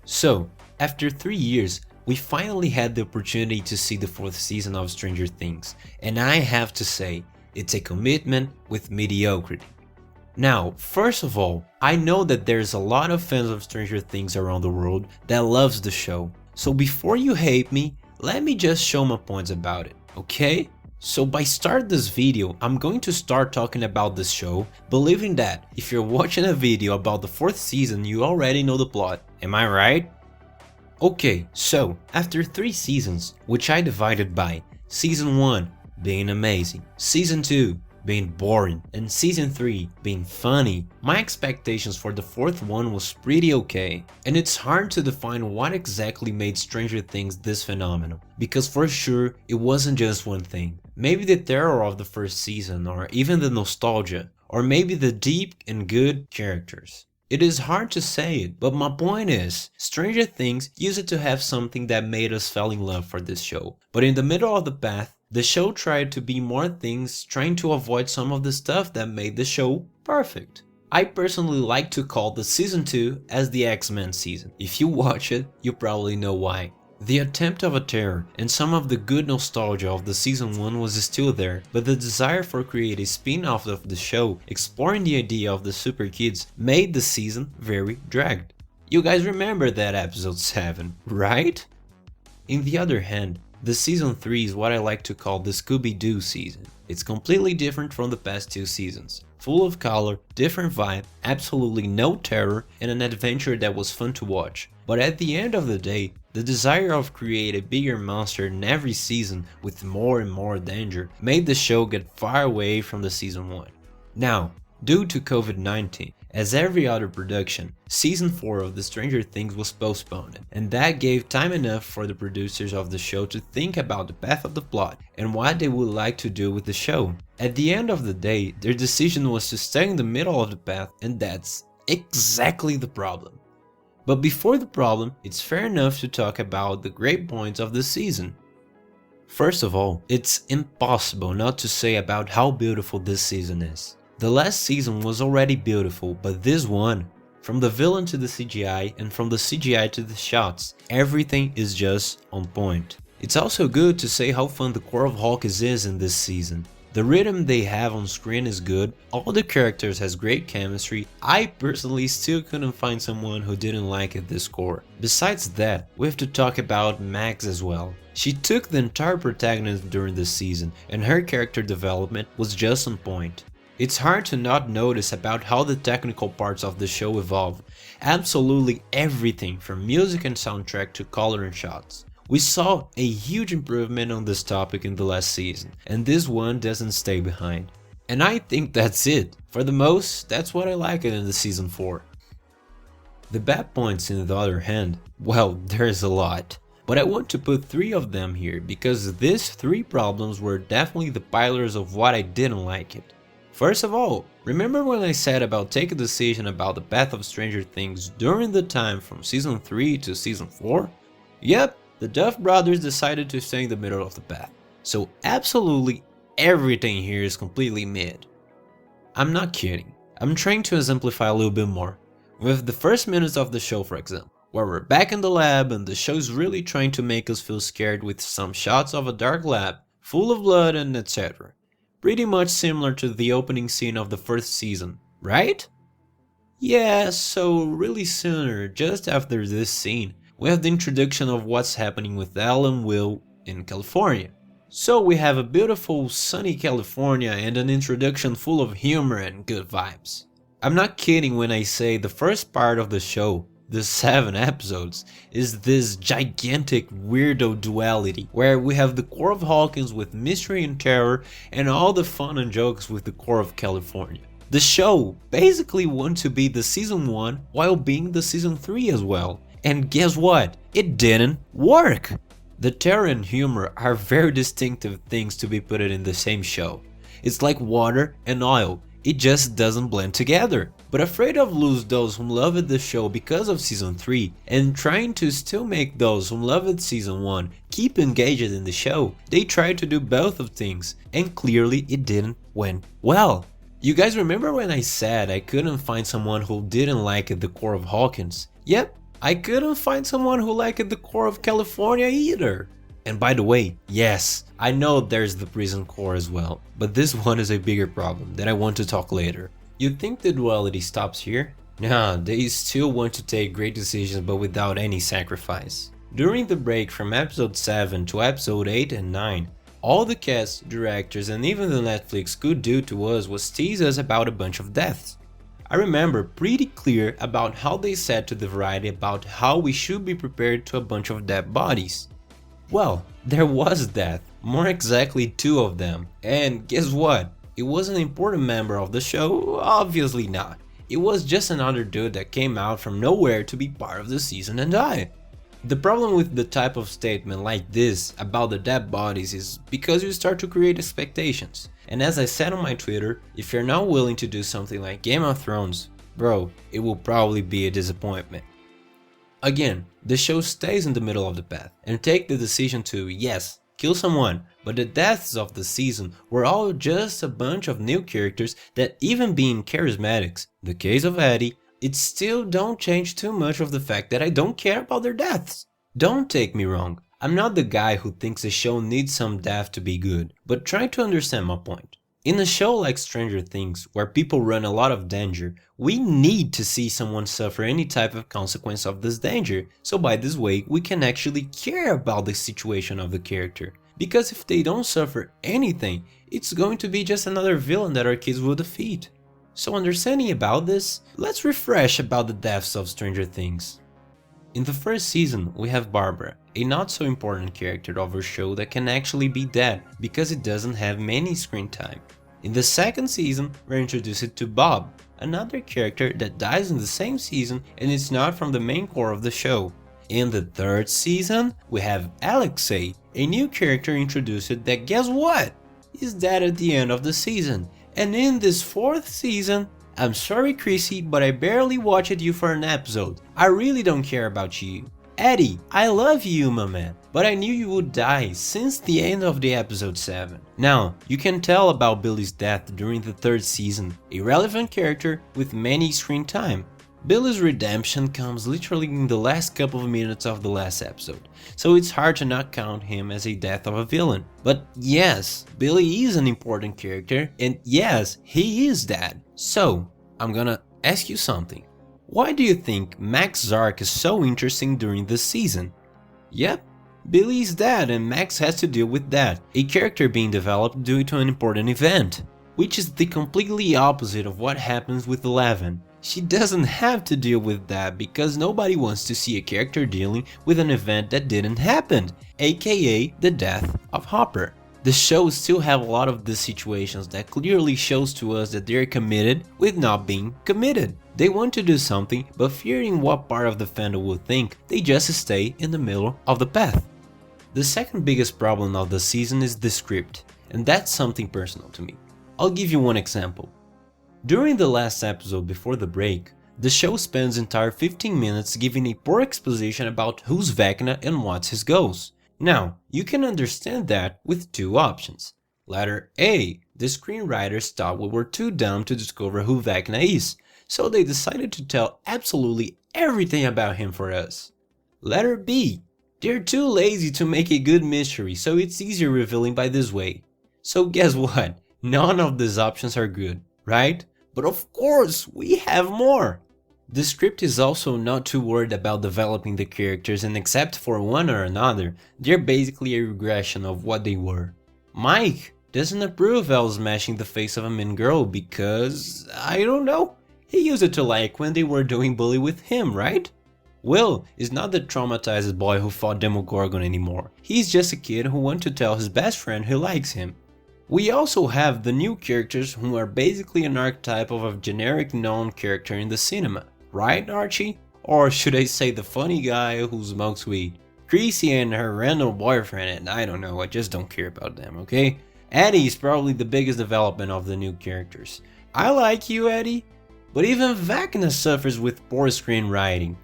So, after 3 years, we finally had the opportunity to see the 4th season of Stranger Things, and I have to say, it's a commitment with mediocrity. Now, first of all, I know that there's a lot of fans of Stranger Things around the world that loves the show, so before you hate me, let me just show my points about it, okay? So by start this video, I'm going to start talking about this show, believing that if you're watching a video about the 4th season, you already know the plot, am I right? Okay, so after 3 seasons, which I divided by Season 1 being amazing, Season 2 being boring, and Season 3 being funny, my expectations for the 4th one was pretty okay. And it's hard to define what exactly made Stranger Things this phenomenal, because for sure it wasn't just one thing. Maybe the terror of the first season, or even the nostalgia, or maybe the deep and good characters. It is hard to say it, but my point is, Stranger Things used to have something that made us fall in love for this show, but in the middle of the path, the show tried to be more things, trying to avoid some of the stuff that made the show perfect. I personally like to call the Season 2 as the X-Men season. If you watch it, you probably know why. The attempt of a terror and some of the good nostalgia of the Season 1 was still there, but the desire for create a spin-off of the show, exploring the idea of the super kids, made the season very dragged. You guys remember that episode 7, right? On the other hand, the Season 3 is what I like to call the Scooby-Doo season. It's completely different from the past 2 seasons. Full of color, different vibe, absolutely no terror, and an adventure that was fun to watch. But at the end of the day, the desire of create a bigger monster in every season with more and more danger made the show get far away from the Season 1. Now, due to COVID-19, as every other production, Season 4 of the Stranger Things was postponed, and that gave time enough for the producers of the show to think about the path of the plot and what they would like to do with the show. At the end of the day, their decision was to stay in the middle of the path, and that's exactly the problem. But before the problem, it's fair enough to talk about the great points of the season. First of all, it's impossible not to say about how beautiful this season is. The last season was already beautiful, but this one, from the villain to the CGI and from the CGI to the shots, everything is just on point. It's also good to say how fun the core of Hawkins is in this season. The rhythm they have on screen is good, all the characters has great chemistry. I personally still couldn't find someone who didn't like it this core. Besides that, we have to talk about Max as well. She took the entire protagonist during this season, and her character development was just on point. It's hard to not notice about how the technical parts of the show evolve. Absolutely everything from music and soundtrack to color and shots. We saw a huge improvement on this topic in the last season, and this one doesn't stay behind. And I think that's it. For the most, that's what I like in the Season 4. The bad points, on the other hand, well, there's a lot. But I want to put 3 of them here, because these 3 problems were definitely the pillars of what I didn't like it. First of all, remember when I said about take a decision about the path of Stranger Things during the time from Season 3 to Season 4? Yep, the Duff brothers decided to stay in the middle of the path. So absolutely everything here is completely mid. I'm not kidding, I'm trying to exemplify a little bit more. With the first minutes of the show, for example, where we're back in the lab and the show's really trying to make us feel scared with some shots of a dark lab, full of blood and etc. Pretty much similar to the opening scene of the first season, right? Yeah, so really sooner, just after this scene, we have the introduction of what's happening with Elle and Will in California. So we have a beautiful sunny California and an introduction full of humor and good vibes. I'm not kidding when I say the first part of the show, the 7 episodes, is this gigantic weirdo duality where we have the core of Hawkins with mystery and terror and all the fun and jokes with the core of California. The show basically wanted to be the Season 1 while being the Season 3 as well. And guess what? It didn't work! The terror and humor are very distinctive things to be put in the same show. It's like water and oil. It just doesn't blend together. But afraid of lose those who loved the show because of Season 3 and trying to still make those who loved Season 1 keep engaged in the show, they tried to do both of things, and clearly it didn't went well. You guys remember when I said I couldn't find someone who didn't like the core of Hawkins? Yep, I couldn't find someone who liked the core of California either. And by the way, yes, I know there's the prison core as well, but this one is a bigger problem that I want to talk later. You think the duality stops here? Nah, they still want to take great decisions but without any sacrifice. During the break from episode 7 to episode 8 and 9, all the cast, directors and even the Netflix could do to us was tease us about a bunch of deaths. I remember pretty clear about how they said to the variety about how we should be prepared to a bunch of dead bodies. Well, there was death, more exactly 2 of them, and guess what? It was an important member of the show? Obviously not. It was just another dude that came out from nowhere to be part of the season and died. The problem with the type of statement like this about the dead bodies is because you start to create expectations. And as I said on my Twitter, if you're not willing to do something like Game of Thrones, bro, it will probably be a disappointment. Again, the show stays in the middle of the path and take the decision to, yes, kill someone, but the deaths of the season were all just a bunch of new characters that even being charismatics, the case of Eddie, it still don't change too much of the fact that I don't care about their deaths. Don't take me wrong, I'm not the guy who thinks a show needs some death to be good, but try to understand my point. In a show like Stranger Things, where people run a lot of danger, we need to see someone suffer any type of consequence of this danger, so by this way we can actually care about the situation of the character. Because if they don't suffer anything, it's going to be just another villain that our kids will defeat. So understanding about this, let's refresh about the deaths of Stranger Things. In the first season, we have Barbara, a not so important character of our show that can actually be dead because it doesn't have many screen time. In the second season, we're introduced to Bob, another character that dies in the same season and is not from the main core of the show. In the third season, we have Alexei, a new character introduced that guess what? Is dead at the end of the season. And in this fourth season, I'm sorry Chrissy, but I barely watched you for an episode. I really don't care about you. Eddie, I love you my man, but I knew you would die since the end of the episode 7. Now, you can tell about Billy's death during the third season, a relevant character with many screen time. Billy's redemption comes literally in the last couple of minutes of the last episode, so it's hard to not count him as a death of a villain. But yes, Billy is an important character, and yes, he is dead. So, I'm gonna ask you something. Why do you think Max Zark is so interesting during this season? Yep, Billy is dead and Max has to deal with that, a character being developed due to an important event, which is the completely opposite of what happens with Eleven. She doesn't have to deal with that because nobody wants to see a character dealing with an event that didn't happen, aka the death of Hopper. The show still have a lot of these situations that clearly shows to us that they're committed with not being committed. They want to do something, but fearing what part of the fandom will think, they just stay in the middle of the path. The second biggest problem of the season is the script, and that's something personal to me. I'll give you one example. During the last episode before the break, the show spends entire 15 minutes giving a poor exposition about who's Vecna and what's his goals. Now, you can understand that with 2 options. Letter A, the screenwriters thought we were too dumb to discover who Vecna is, so they decided to tell absolutely everything about him for us. Letter B, they're too lazy to make a good mystery, so it's easier revealing by this way. So guess what? None of these options are good, right? But of course, we have more! The script is also not too worried about developing the characters, and except for one or another, they're basically a regression of what they were. Mike doesn't approve Elle smashing the face of a mean girl because, I don't know, he used it to like when they were doing bully with him, right? Will is not the traumatized boy who fought Demogorgon anymore, he's just a kid who wants to tell his best friend he likes him. We also have the new characters who are basically an archetype of a generic known character in the cinema. Right, Archie? Or should I say the funny guy who smokes weed? Chrissy and her random boyfriend, and I don't know, I just don't care about them, okay? Eddie is probably the biggest development of the new characters. I like you, Eddie, but even Vecna suffers with poor screenwriting.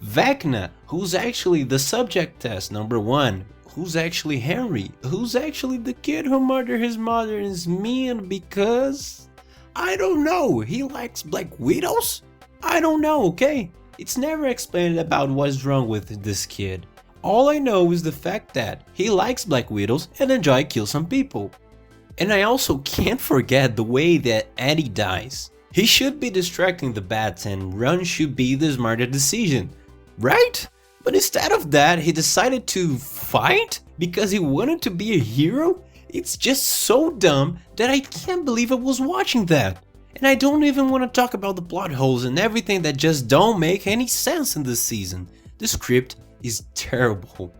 Vecna, who's actually the subject test number 1, who's actually Henry, who's actually the kid who murdered his mother and is mean because... I don't know, he likes black widows? I don't know, okay? It's never explained about what's wrong with this kid. All I know is the fact that he likes Black Widows and enjoy kill some people. And I also can't forget the way that Eddie dies. He should be distracting the bats and run should be the smarter decision, right? But instead of that, he decided to fight because he wanted to be a hero? It's just so dumb that I can't believe I was watching that. And I don't even want to talk about the plot holes and everything that just don't make any sense in this season. The script is terrible.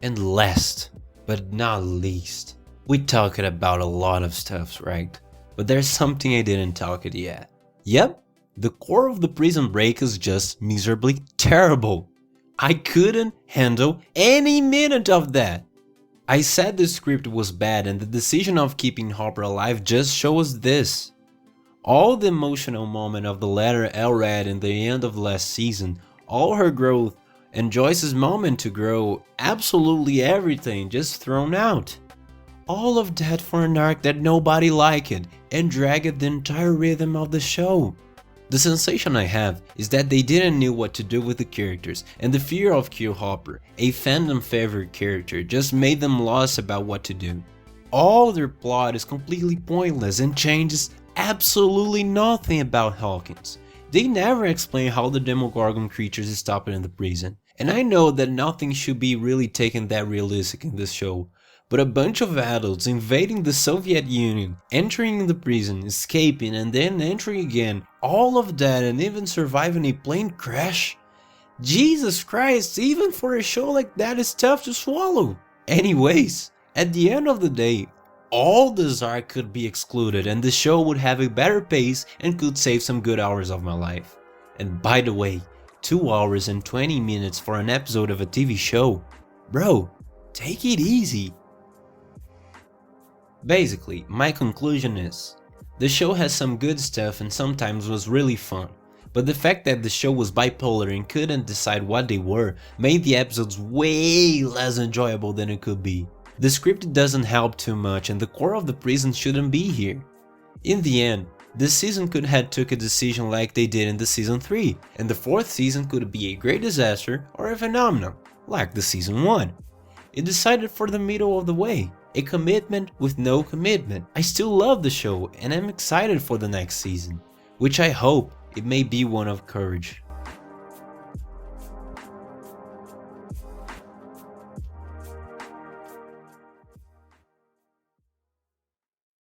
And last but not least, we talked about a lot of stuff, right? But there's something I didn't talk it yet. Yep, the core of the Prison Break is just miserably terrible. I couldn't handle any minute of that. I said the script was bad and the decision of keeping Hopper alive just shows this. All the emotional moment of the letter Elle read in the end of last season, all her growth, and Joyce's moment to grow, absolutely everything just thrown out. All of that for an arc that nobody liked and dragged the entire rhythm of the show. The sensation I have is that they didn't know what to do with the characters, and the fear of Kill Hopper, a fandom favorite character, just made them lost about what to do. All their plot is completely pointless and changes absolutely nothing about Hawkins. They never explain how the Demogorgon creatures stopped in the prison, and I know that nothing should be really taken that realistic in this show. But a bunch of adults invading the Soviet Union, entering the prison, escaping and then entering again, all of that and even surviving a plane crash? Jesus Christ, even for a show like that is tough to swallow. Anyways, at the end of the day, all this arc could be excluded and the show would have a better pace and could save some good hours of my life. And by the way, 2 hours and 20 minutes for an episode of a TV show? Bro, take it easy. Basically, my conclusion is, the show has some good stuff and sometimes was really fun, but the fact that the show was bipolar and couldn't decide what they were made the episodes way less enjoyable than it could be. The script doesn't help too much and the core of the prison shouldn't be here. In the end, this season could have took a decision like they did in the season 3, and the 4th season could be a great disaster or a phenomenon, like the season 1. It decided for the middle of the way. A commitment with no commitment. I still love the show and I'm excited for the next season, which I hope it may be one of courage.